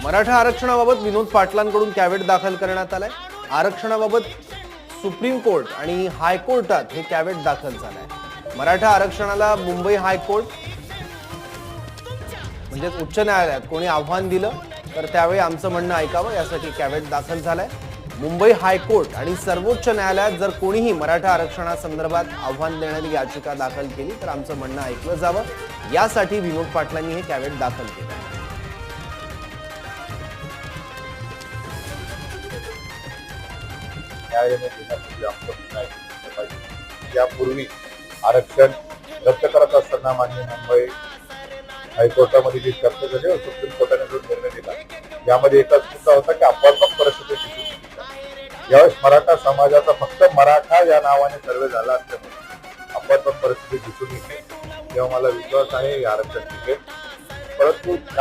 मराठा आरक्षणाबाबत विनोद पाटलांकडून कॅव्हेट दाखल करण्यात आलाय। आरक्षणाबाबत सुप्रीम कोर्ट आणि हायकोर्टात हे कॅव्हेट दाखल झालंय। मराठा आरक्षणाला मुंबई हायकोर्ट म्हणजे उच्च न्यायालयात कोणी आव्हान दिलं तर त्यावेळी आमचं म्हणणं ऐकावं यासाठी कॅव्हेट दाखल झालंय। मुंबई हायकोर्ट आणि सर्वोच्च न्यायालयात जर कोणीही मराठा आरक्षणासंदर्भात आव्हान देणारी याचिका दाखल केली तर आमचं म्हणणं ऐकलं जावं यासाठी विनोद पाटलांनी हे कॅव्हेट दाखल केलं। यापूर्वी आरक्षण रद्द करत असताना माननीय मुंबई हायकोर्टामध्ये जी चर्चा झाली व सुप्रीम कोर्टाने जो निर्णय दिला यामध्ये एकच मुद्दा होता की अपवादात्मक परिस्थिती दिसून येते। यावेळेस मराठा समाजाचा फक्त मराठा या नावाने सर्वे झाला असल्यामुळे अपवादात्मक परिस्थिती दिसून येते तेव्हा मला विश्वास आहे हे आरक्षण टिकेल। परंतु काही